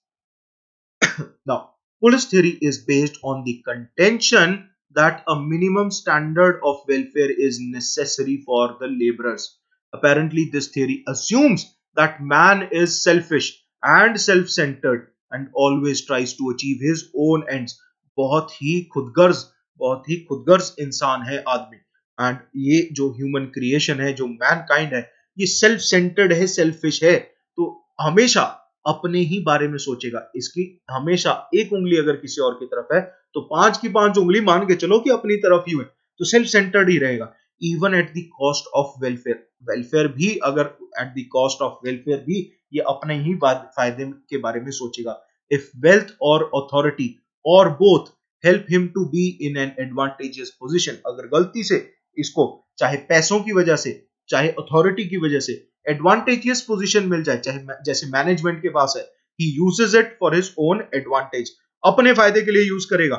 Now, police theory is based on the contention that a minimum standard of welfare is necessary for the laborers. Apparently, this theory assumes that man is selfish and self-centered and always tries to achieve his own ends. बहुत ही खुदगर्ज इंसान है आदमी. एंड ये जो ह्यूमन क्रिएशन है, जो मैनकाइंड है, ये सेल्फ सेंटर्ड है, सेल्फिश है. तो हमेशा अपने ही बारे में सोचेगा. इसकी हमेशा एक उंगली अगर किसी और की तरफ है तो 5 की 5 उंगली मान के चलो कि अपनी तरफ ही है, तो सेल्फ सेंटर्ड ही रहेगा. Even at the cost of welfare, welfare भी अगर at the cost of welfare भी ये अपने ही फायदे के बारे में सोचेगा. इफ वेल्थ और अथॉरिटी और both help him to be in an advantageous position, अगर गलती से इसको चाहे पैसों की वजह से चाहे अथॉरिटी की वजह से एडवांटेजियस पोजीशन मिल जाए, चाहे जैसे मैनेजमेंट के पास है, he uses it for his own advantage, अपने फायदे के लिए यूज करेगा.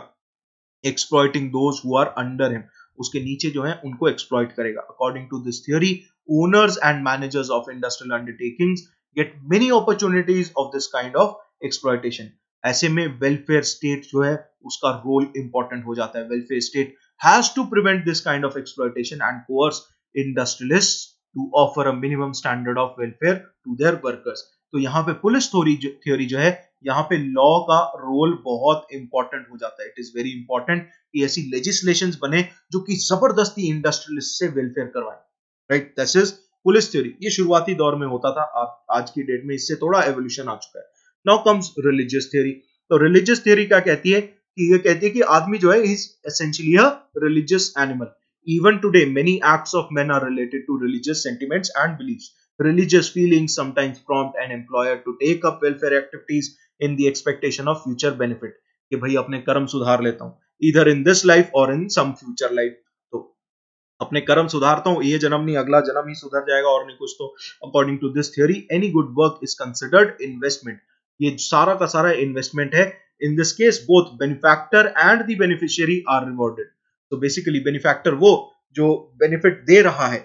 Exploiting those who are under him, उसके नीचे जो है उनको एक्सप्लॉइट करेगा. According to this theory, owners and managers of industrial undertakings get many opportunities of this kind of exploitation. ऐसे में वेलफेयर स्टेट जो है उसका रोल इंपॉर्टेंट हो जाता है. Welfare state has to prevent this kind of exploitation and coerce industrialists to offer a minimum standard of welfare to their workers. तो यहाँ पे पुलिस थ्योरी जो है, यहाँ पे लॉ का रोल बहुत इंपॉर्टेंट हो जाता है. इट इज वेरी इंपॉर्टेंट कि ऐसी लेजिस्लेशंस बने जो कि जबरदस्ती इंडस्ट्रियलिस्ट से वेलफेयर करवाए. Right, this is police theory. ये शुरुआती दौर में होता था, आज की डेट में इससे थोड़ा एवोल्यूशन आ चुका है. Now comes religious theory. तो रिलीजियस थ्योरी क्या कहती है कि ये कहती है कि आदमी जो है is essentially a religious animal. Even today, many acts of men are related to religious sentiments and beliefs. Religious feelings sometimes prompt an employer to take up welfare activities in the expectation of future benefit. कि भाई अपने कर्म सुधार लेता हूँ, either in this life or in some future life. तो अपने कर्म सुधारता हूँ, ये जन्म नहीं अगला जन्म ही सुधर जाएगा और नहीं कुछ. तो according to this theory, any good work is considered investment. ये सारा का सारा इन्वेस्टमेंट है. In this case, both benefactor and the beneficiary are rewarded. तो बेसिकली बेनिफैक्टर वो जो बेनिफिट दे रहा है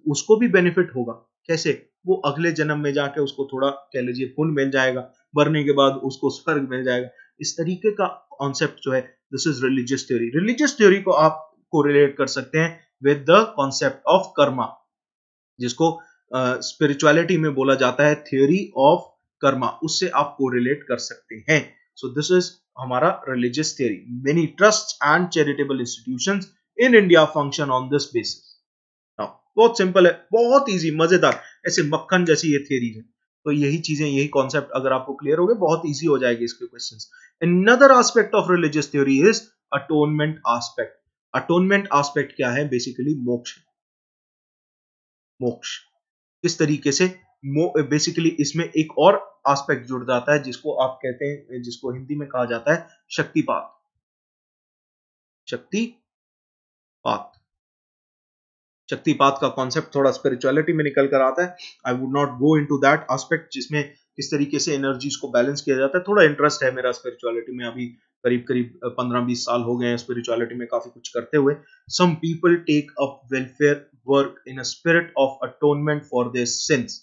उसको भी बेनिफिट होगा. कैसे? वो अगले जन्म में जाके उसको थोड़ा कह लीजिए पुण्य मिल जाएगा, मरने के बाद उसको स्वर्ग मिल जाएगा. इस तरीके का कॉन्सेप्ट जो है, this is religious theory. Religious theory को आप कोरिलेट कर सकते हैं with the concept of Karma, जिसको स्पिरिचुअलिटी में बोला जाता है थ्योरी ऑफ कर्मा. उससे आप कोरिलेट कर सकते हैं. सो दिस इज हमारा religious theory. Many trust and charitable institutions in India function on this basis. बहुत सिंपल है, बहुत इजी, मजेदार, ऐसे मक्खन जैसी ये थियरी है. तो यही चीजें, यही कॉन्सेप्ट अगर आपको क्लियर हो गए, बहुत इजी हो जाएगी इसके questions. Another aspect of religious theory is atonement aspect. Atonement aspect क्या है? बेसिकली मोक्ष. मोक्ष किस तरीके से, बेसिकली इसमें एक और एस्पेक्ट जुड़ जाता है जिसको आप कहते हैं, जिसको हिंदी में कहा जाता है शक्तिपात. शक्तिपात. शक्तिपात का कॉन्सेप्ट थोड़ा स्पिरिचुअलिटी में निकल कर आता है. I would not go into that aspect जिसमें किस तरीके से एनर्जीज को बैलेंस किया जाता है. थोड़ा इंटरेस्ट है मेरा स्पिरिचुअलिटी में, अभी करीब करीब 15-20 साल हो गए हैं स्पिरिचुअलिटी में काफी कुछ करते हुए. Some people take up welfare work in a spirit of atonement for their sins.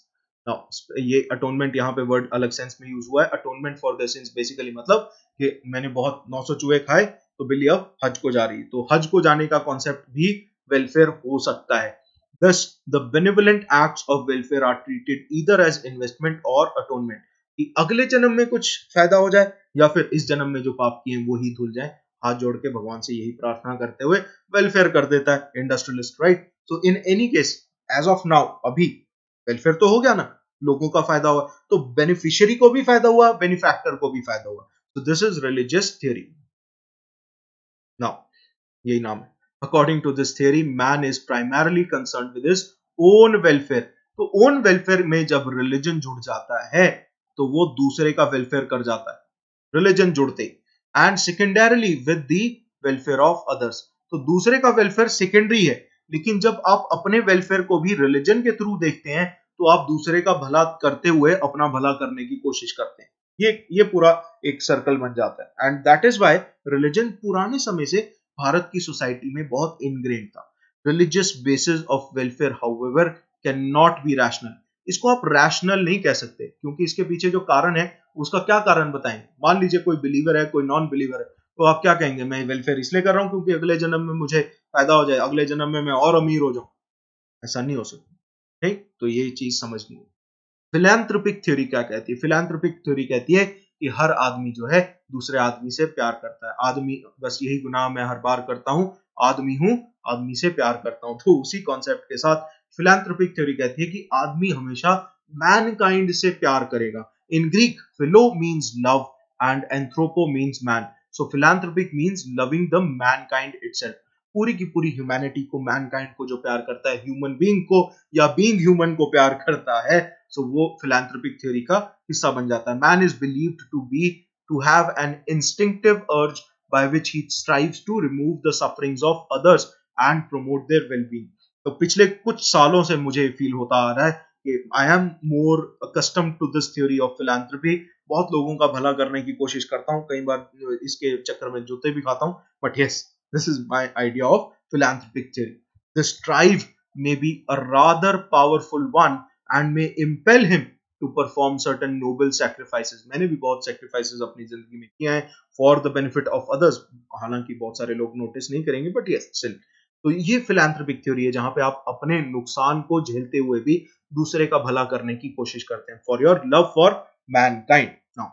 Now ये अटोनमेंट यहाँ पे वर्ड अलग सेंस में यूज हुआ है. Atonement for their sins basically मतलब कि मैंने बहुत 900 चूहे खाए तो बिल्ली अब हज को जा रही है. तो हज को जाने का कॉन्सेप्ट भी वेलफेयर हो सकता है. Thus, the benevolent acts of welfare are treated either as investment or atonement. कि अगले जन्म में कुछ फायदा हो जाए या फिर इस जन्म में जो पाप किए वो ही धुल जाए. हाथ जोड़ के भगवान से यही प्रार्थना करते हुए वेलफेयर कर देता है industrialist, right. So in any case, as of now, अभी वेलफेयर तो हो गया ना, लोगों का फायदा हुआ, तो बेनिफिशियरी को भी फायदा हुआ, बेनिफैक्टर को भी फायदा हुआ. So this is religious theory. Now, यही नाम है. According to this theory, man is primarily concerned with his own welfare. तो own welfare में जब religion जुड़ जाता है तो वो दूसरे का welfare कर जाता है, religion जुड़ते. And secondarily with the welfare of others. तो दूसरे का welfare secondary है, लेकिन जब आप अपने welfare को भी religion के थ्रू देखते हैं तो आप दूसरे का भला करते हुए अपना भला करने की कोशिश करते हैं. ये पूरा एक सर्कल बन जाता है. And that is why religion पुराने समय से भारत की सोसाइटी में बहुत इनग्रेन था. Religious basis of welfare however can not be rational. इसको आप रैशनल नहीं कह सकते क्योंकि इसके पीछे जो कारण है उसका क्या कारण बताएंगे. मान लीजिए कोई बिलीवर है, कोई नॉन बिलीवर है, तो आप क्या कहेंगे? मैं वेलफेयर इसलिए कर रहा हूं क्योंकि अगले जन्म में मुझे फायदा हो जाए, अगले जन्म में मैं और अमीर हो जाऊं. ऐसा नहीं हो सकता. नहीं, तो ये चीज समझनी है. फिलैंथ्रोपिक थ्योरी क्या कहती है? फिलैंथ्रोपिक थ्योरी कहती है कि हर आदमी जो है दूसरे आदमी से प्यार करता है. आदमी, बस यही गुनाह मैं हर बार करता हूं, आदमी हूं, आदमी से प्यार करता हूं. तो उसी कॉन्सेप्ट के साथ फिलैंथ्रोपिक थ्योरी कहती है कि आदमी हमेशा मैनकाइंड से प्यार करेगा. In Greek philo means love and anthropo means man. So philanthropic means loving the mankind itself. पूरी की पूरी ह्यूमैनिटी को, मैनकाइंड को जो प्यार करता है, ह्यूमन बीइंग को या बीइंग ह्यूमन को प्यार करता है, सो वो फिलैंथ्रोपिक थ्योरी का हिस्सा बन जाता है. Man is believed to have an instinctive urge by which he strives to remove the sufferings of others and promote their well-being. तो पिछले कुछ सालों से मुझे फील होता आ रहा है कि I am more accustomed to this theory of philanthropy. बहुत लोगों का भला करने की कोशिश करता हूँ, कई बार इसके चक्कर में जूते भी खाता हूँ, but yes, this is my idea of philanthropic theory. The strive may be a rather powerful one and may impel him to perform certain noble sacrifices. मैंने भी बहुत sacrifices अपनी जिंदगी में किए हैं for the benefit of others. हालांकि बहुत सारे लोग नोटिस नहीं करेंगे, but yes, still. तो ये philanthropic theory है जहां पे आप अपने नुकसान को झेलते हुए भी दूसरे का भला करने की कोशिश करते हैं, for your love for mankind. Now,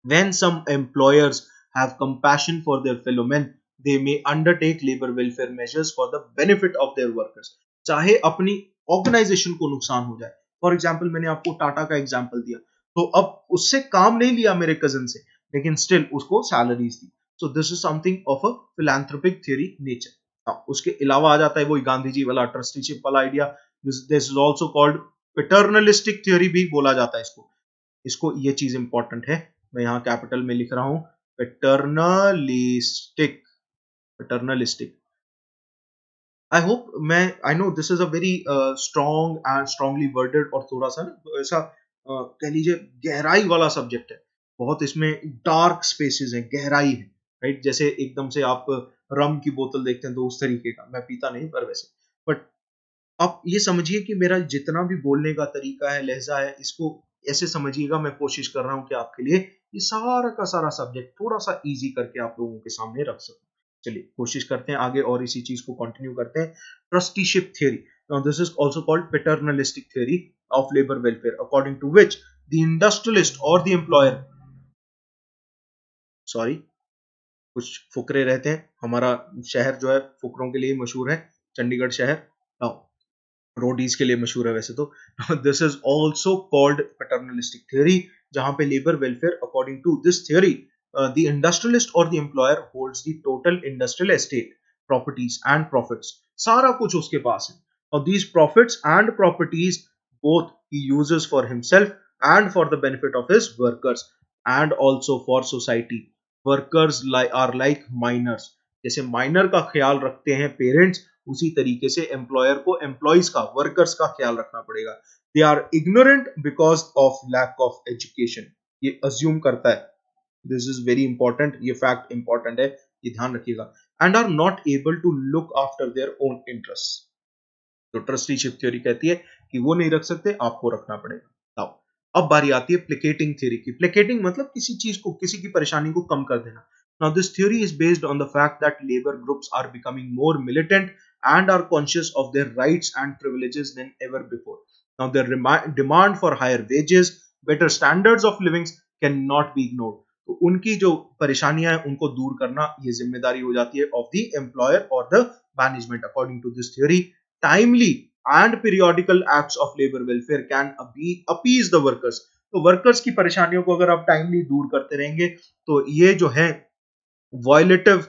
when some employers have compassion for their fellow men, they may undertake labor welfare measures for the benefit of their workers. चाहे अपनी ऑर्गेनाइजेशन को नुकसान हो जाए. फॉर एग्जाम्पल, मैंने आपको टाटा का एग्जाम्पल दिया, तो अब उससे काम नहीं लिया मेरे कजन से, लेकिन स्टिल उसको salaries the. So this is something of a philanthropic theory nature. उसके अलावा आ जाता है वही गांधी जी वाला ट्रस्टीशिप वाला idea. This is also called paternalistic theory भी बोला जाता है इसको. ये चीज इंपॉर्टेंट है, मैं यहाँ कैपिटल में लिख रहा हूं, paternalistic. Paternalistic. I know this is a very strong and strongly worded और थोड़ा सा ना ऐसा कह लीजिए गहराई वाला सब्जेक्ट है. बहुत इसमें डार्क स्पेसेस है, गहराई है, राइट. जैसे एकदम से आप रम की बोतल देखते हैं तो उस तरीके का. मैं पीता नहीं पर वैसे. बट आप ये समझिए कि मेरा जितना भी बोलने का तरीका है, लहजा है, इसको ऐसे समझिएगा मैं कोशिश कर रहा हूं कि आपके लिए ये सारा का सारा सब्जेक्ट थोड़ा सा इजी करके आप लोगों के सामने रख सकूं. चलिए कोशिश करते हैं आगे और इसी चीज को कंटिन्यू करते हैं. Trusteeship theory. Now this is also called paternalistic theory of labour welfare, according to which the industrialist और द एम्प्लॉयर सॉरी, कुछ फुकरे रहते हैं। हमारा शहर जो है फुकरों के लिए मशहूर है, चंडीगढ़ शहर रोडीज के लिए मशहूर है वैसे तो। This is also called paternalistic theory, जहां पे labour welfare according to this theory the industrialist और the employer holds the total industrial estate, properties and profits, सारा कुछ उसके पास है। और these profits and properties both he uses for himself and for the benefit of his workers and also for society. Workers are like minors, जैसे माइनर का ख्याल रखते हैं पेरेंट्स, उसी तरीके से एम्प्लॉयर को एम्प्लॉइज का, वर्कर्स का ख्याल रखना पड़ेगा। They are ignorant because of lack of education, ये अज्यूम करता है, दिस इज वेरी इंपॉर्टेंट, ये फैक्ट इंपॉर्टेंट है, ये ध्यान रखिएगा। And are not able to look after their own interest, तो ट्रस्टीशिप थ्योरी कहती है कि वो नहीं रख सकते, आपको रखना पड़ेगा। अब बारी आती है प्लेकेटिंग थ्योरी की। प्लेकेटिंग मतलब किसी चीज को, किसी की परेशानी को कम कर देना। Now this theory is based on the fact that labor groups are becoming more militant and are conscious of their rights and privileges than ever before. Now their demand for higher wages, better standards of living cannot be ignored. तो उनकी जो परेशानियां हैं उनको दूर करना ये जिम्मेदारी हो जाती है of the employer or the management. According to this theory, timely and periodical acts of labor welfare can appease the workers. तो वर्कर्स की परेशानियों को अगर आप टाइमली दूर करते रहेंगे तो ये जो है वॉयलेटिव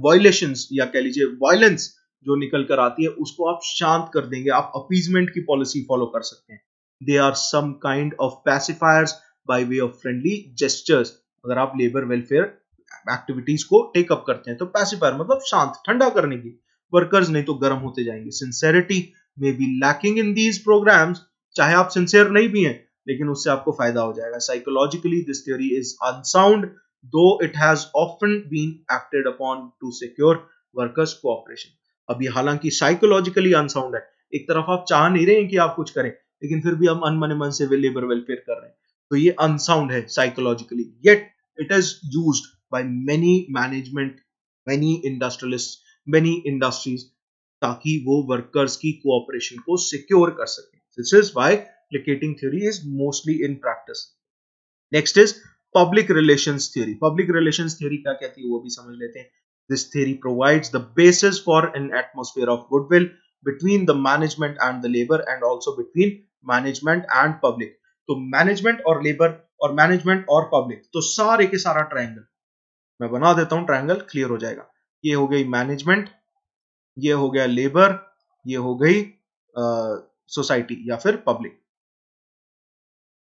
वॉयलेशंस या कह लीजिए वायलेंस जो निकल कर आती है उसको आप शांत कर देंगे, आप अपीजमेंट की पॉलिसी फॉलो कर सकते हैं। They are some kind of pacifiers by way of friendly gestures. अगर आप लेबर वेलफेयर एक्टिविटीज को टेकअप करते हैं तो पैसिफायर मतलब शांत, ठंडा करने की, वर्कर्स नहीं तो गर्म होते जाएंगे। Sincerity may be lacking in these programmes, चाहे आप सिंसियर नहीं भी हैं लेकिन उससे आपको फायदा हो जाएगा। Psychologically this theory is unsound, though it has often been acted upon to secure workers cooperation. अब ये हालांकि साइकोलॉजिकली अनसाउंड है, एक तरफ आप चाह नहीं रहे हैं कि आप कुछ करें लेकिन फिर भी हम अनमने मन से लेबर वेलफेयर कर रहे हैं, तो ये अनसाउंड है psychologically. Yet it is used by many management, many industrialist, many industries, ताकि वो वर्कर्स की कोऑपरेशन को सिक्योर कर सकें। This is why placating theory is mostly in practice. Next is public relations theory. Public relations theory क्या कहती है वो भी समझ लेते हैं। This theory provides the basis for an atmosphere of goodwill between the management and the labour and also between management and public. तो मैनेजमेंट और लेबर और मैनेजमेंट और पब्लिक, तो सारे के सारा ट्रायंगल मैं बना देता हूं, ट्रायंगल क्लियर हो जाएगा। ये हो गई मैनेजमेंट, ये हो गया लेबर, ये हो गई सोसाइटी या फिर पब्लिक,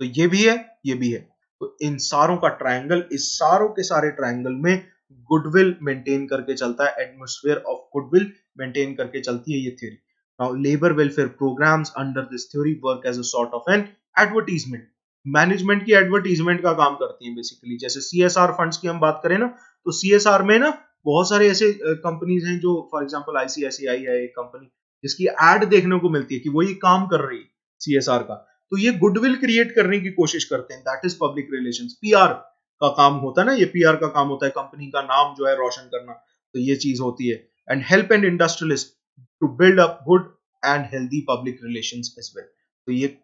तो ये भी है, ये भी है। तो इन सारों का ट्रायंगल, इस सारों के सारे ट्रायंगल में गुडविल मेंटेन करके चलता है, एटमॉस्फेयर ऑफ गुडविल मेंटेन करके चलती है ये theory. Now labour welfare programmes under this theory work as a sort of an advertisement. Management की एडवर्टीजमेंट का काम करती है बेसिकली। जैसे सीएसआर फंड्स की हम बात करें ना, तो सीएसआर में ना बहुत सारे ऐसे कंपनीज हैं जो, फॉर एग्जांपल आईसीआईसीआई है एक कंपनी जिसकी एड देखने को मिलती है कि वो ये काम कर रही है सीएसआर का, तो ये गुडविल क्रिएट करने की कोशिश करते हैं। That is public relations. PR का काम होता है ना, ये पीआर का काम होता है, कंपनी का नाम जो है रोशन करना, तो ये चीज होती है। And help an industrialist to build up good and healthy public relations as well. तो ये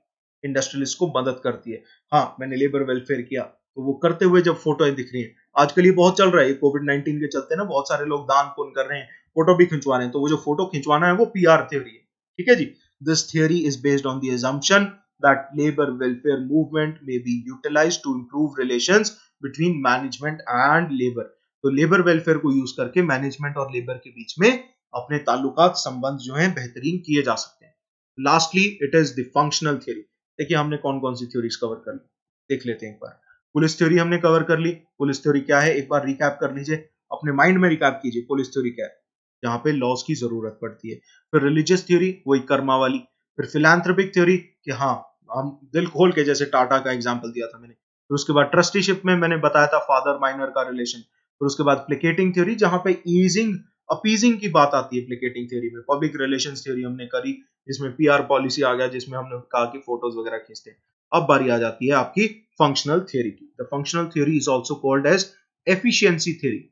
इंडस्ट्रियलिस्ट को मदद करती है। हाँ, मैंने लेबर वेलफेयर किया तो वो करते हुए जब फोटो दिख रही है, आजकल ये बहुत चल रहा है, कोविड-19 के चलते ना बहुत सारे लोग दान पुण्य कर रहे हैं, फोटो भी खिंचवा रहे हैं, तो वो जो फोटो खिंचवाना है वो पीआर थ्योरी है। ठीक है जी। This theory is based on the assumption that labor welfare movement may be utilized to improve relations between management and labor. तो लेबर वेलफेयर को यूज करके मैनेजमेंट और लेबर के बीच में अपने ताल्लुकात, संबंध जो हैं बेहतरीन किए जा सकते हैं। Lastly it is the functional theory. देखिए हमने कौन कौन सी थ्योरीज कवर कर ली, देख लेते हैं एक बार। पुलिस थ्योरी हमने कवर कर ली। पुलिस थ्योरी क्या है एक बार रिकैप कर लीजिए, अपने माइंड में रिकैप कीजिए पुलिस थ्योरी क्या है, जहां पे लॉज की जरूरत पड़ती है। फिर रिलीजियस थ्योरी, वही कर्मा वाली। फिर फिलैंथ्रोपिक थ्योरी कि हाँ हम दिल खोल के, जैसे टाटा का एग्जांपल दिया था मैंने। फिर उसके बाद ट्रस्टीशिप में मैंने बताया था फादर माइनर का रिलेशन। फिर उसके बाद प्लेकेटिंग थ्योरी जहां पे ईजिंग अपीजिंग की बात आती है प्लेकेटिंग थ्योरी में। पब्लिक रिलेशंस थ्योरी हमने करी जिसमें पीआर पॉलिसी आ गया, जिसमें हमने कहा कि फोटोज वगैरह खींचते हैं। अब बारी आ जाती है आपकी फंक्शनल थ्योरी की। The functional theory is also called as efficiency theory.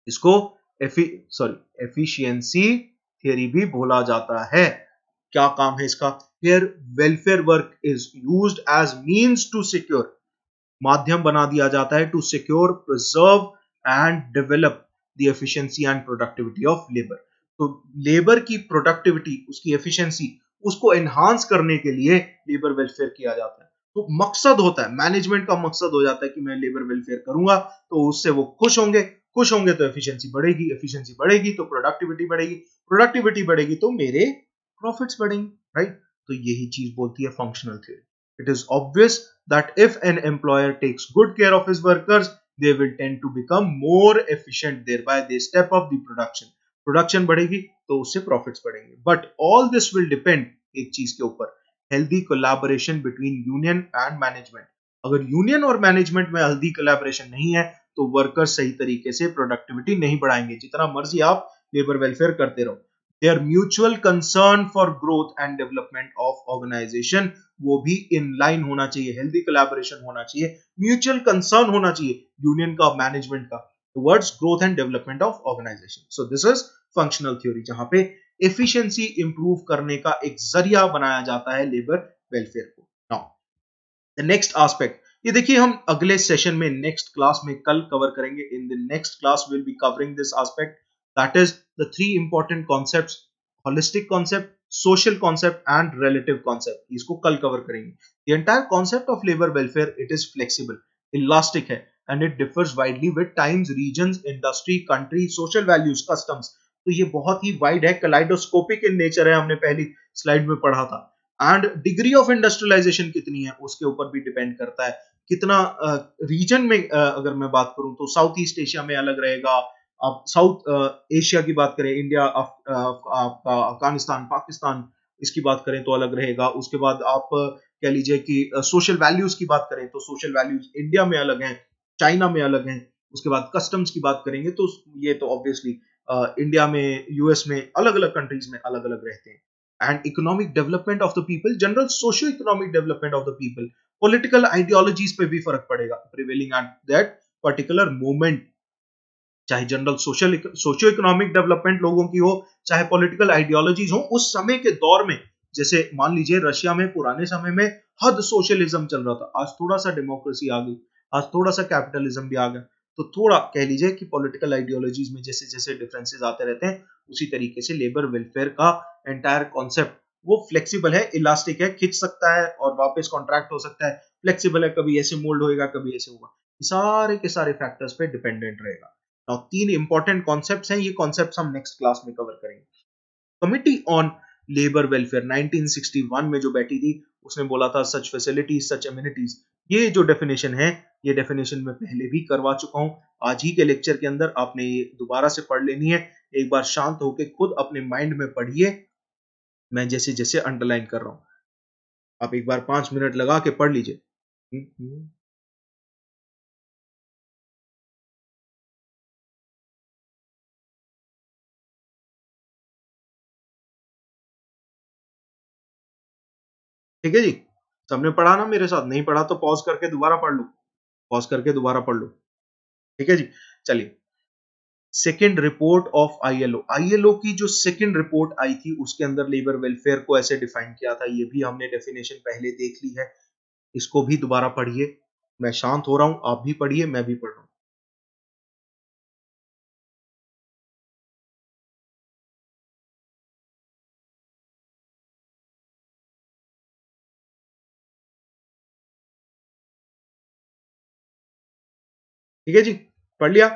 इसको एफिशिएंसी थ्योरी भी बोला जाता है। क्या काम है इसका? Here welfare work is used as means to secure माध्यम बना दिया जाता है to secure, preserve and develop the efficiency and productivity of labour. तो लेबर की प्रोडक्टिविटी, उसकी एफिशिएंसी, उसको एनहांस करने के लिए लेबर वेलफेयर किया जाता है। तो मकसद होता है, मैनेजमेंट का मकसद हो जाता है कि मैं लेबर वेलफेयर करूंगा तो उससे वो खुश होंगे तो एफिशिएंसी बढ़ेगी, एफिशिएंसी बढ़ेगी तो प्रोडक्टिविटी बढ़ेगी, प्रोडक्टिविटी बढ़ेगी तो मेरे प्रॉफिट्स बढ़ेंगे, राइट। तो यही चीज बोलती है functional theory. It is obvious that if an employer takes good care of his workers, they will tend to become more efficient, thereby they step up the production. Production बढ़ेगी तो उससे profits बढ़ेंगे. But all this will depend एक चीज के ऊपर, healthy collaboration between union and management. अगर union और management में healthy collaboration नहीं है तो workers सही तरीके से productivity नहीं बढ़ाएंगे, जितना मर्जी आप labor welfare करते रहो। Their mutual concern for growth and development of organization वो भी इन लाइन होना चाहिए, हेल्दी कोलैबोरेशन होना चाहिए, म्यूचुअल कंसर्न होना चाहिए यूनियन का, मैनेजमेंट का, towards growth and development of organisation. So this is functional theory, जहां पे एफिशिएंसी इंप्रूव करने का एक जरिया बनाया जाता है लेबर वेलफेयर को। नाउ द नेक्स्ट एस्पेक्ट, ये देखिए हम अगले सेशन में, नेक्स्ट क्लास में कल कवर करेंगे। In the next class will be covering this aspect, that is the three important concepts, holistic concept, social concept and relative concept, इसको कल कवर करेंगे। The entire concept of labor welfare, it is flexible, elastic है, and it differs widely with times, regions, industry, country, social values, customs। तो ये बहुत ही वाइड है, kaleidoscopic in nature है, हमने पहली स्लाइड में पढ़ा था। एंड डिग्री ऑफ इंडस्ट्रियलाइजेशन कितनी है उसके ऊपर भी डिपेंड करता है, कितना रीजन में अगर मैं बात करूं तो साउथ ईस्ट एशिया में अलग रहेगा, आप साउथ एशिया की बात करें, इंडिया, आपका अफगानिस्तान, पाकिस्तान, इसकी बात करें तो अलग रहेगा। उसके बाद आप कह लीजिए कि सोशल वैल्यूज की बात करें तो सोशल वैल्यूज इंडिया में अलग हैं, चाइना में अलग हैं। उसके बाद कस्टम्स की बात करेंगे तो ये तो ऑब्वियसली इंडिया में, यूएस में, अलग अलग कंट्रीज में अलग अलग रहते हैं। And economic development of the people, general socio economic development of the people, political ideologies पे भी फर्क पड़ेगा, prevailing at that particular moment, चाहे जनरल सोशियो इकोनॉमिक डेवलपमेंट लोगों की हो, चाहे पॉलिटिकल आइडियोलॉजीज हो उस समय के दौर में। जैसे मान लीजिए रशिया में पुराने समय में हद सोशलिज्म चल रहा था, आज थोड़ा सा डेमोक्रेसी आ गई, आज थोड़ा सा कैपिटलिज्म भी आ गया। तो थोड़ा कह लीजिए कि पॉलिटिकल आइडियोलॉजीज में जैसे जैसे डिफरेंसेस आते रहते हैं, उसी तरीके से लेबर वेलफेयर का एंटायर कॉन्सेप्ट वो फ्लेक्सिबल है, इलास्टिक है, खिंच सकता है और वापस कॉन्ट्रैक्ट हो सकता है, फ्लेक्सिबल है, कभी ऐसे मोल्ड होएगा, कभी ऐसे होगा, सारे के सारे फैक्टर्स पे डिपेंडेंट रहेगा। Now, तीन इंपॉर्टेंट कॉन्सेप्ट्स हैं, ये कॉन्सेप्ट्स हम नेक्स्ट क्लास में कवर करेंगे। कमिटी ऑन लेबर वेलफेयर 1961 में जो बैठी थी, उसने बोला था सच फैसिलिटीज, सच एमिनिटीज। ये जो डेफिनेशन है, ये डेफिनेशन मैं पहले भी करवा चुका हूं, आज ही के लेक्चर के अंदर आपने ये दोबारा से पढ़ लेनी है। एक बार शांत होकर खुद अपने माइंड में पढ़िए, मैं जैसे जैसे अंडरलाइन कर रहा हूं, आप एक बार 5 मिनट लगा के पढ़ लीजिए। ठीक है जी, सबने पढ़ा ना मेरे साथ? नहीं पढ़ा तो पॉज करके दोबारा पढ़ लो, पॉज करके दोबारा पढ़ लो। ठीक है जी, चलिए। Second report of ILO, ILO की जो सेकेंड रिपोर्ट आई थी उसके अंदर लेबर वेलफेयर को ऐसे डिफाइन किया था, ये भी हमने डेफिनेशन पहले देख ली है, इसको भी दोबारा पढ़िए। मैं शांत हो रहा हूं, आप भी पढ़िए, मैं भी पढ़ रहा हूं। ठीक है जी, पढ़ लिया,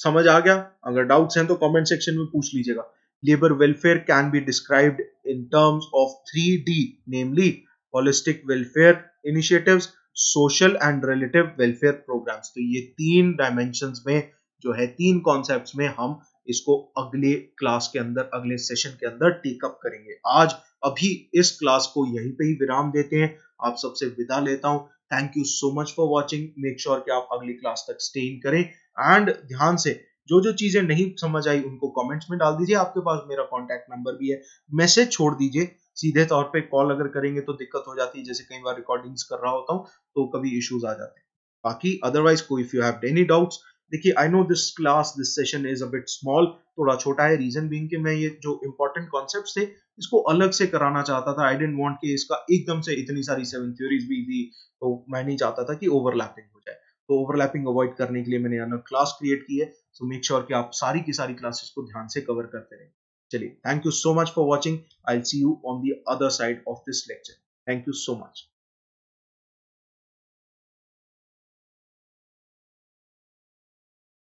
समझ आ गया? अगर डाउट्स हैं तो कमेंट सेक्शन में पूछ लीजिएगा। Labour welfare can be described in terms of 3D, namely holistic welfare initiatives, social and relative welfare programmes. तो ये तीन डायमेंशंस में जो है, तीन कॉन्सेप्ट्स में हम इसको अगले क्लास के अंदर, अगले सेशन के अंदर टेकअप करेंगे। आज अभी इस क्लास को यहीं पे ही विराम देते हैं, आप सबसे विदा लेता हूं। Thank you so much for watching, make sure कि आप अगली क्लास तक स्टे इन करें, एंड ध्यान से जो जो चीजें नहीं समझ आई उनको कमेंट्स में डाल दीजिए, आपके पास मेरा कॉन्टैक्ट नंबर भी है, मैसेज छोड़ दीजिए। सीधे तौर पे कॉल अगर करेंगे तो दिक्कत हो जाती है, जैसे कई बार रिकॉर्डिंग्स कर रहा होता हूँ तो कभी इश्यूज आ जाते हैं। बाकी अदरवाइज कोई, if you have any doubts, देखिए I know this session is a bit small, थोड़ा छोटा है, रीजन बीइंग कि मैं ये जो इंपॉर्टेंट कॉन्सेप्ट्स थे इसको अलग से कराना चाहता था। आई डिडंट वांट कि इसका एकदम से इतनी सारी 7 थ्योरीज भी थी, तो मैं नहीं चाहता था कि ओवरलैपिंग हो जाए। तो ओवरलैपिंग अवॉइड करने के लिए मैंने अलग क्लास क्रिएट की है। सो मेक श्योर कि आप सारी की सारी क्लासेस को ध्यान से कवर करते रहें। चलिए, thank you so much for watching. I will see you on the other side of this lecture. Thank you so much.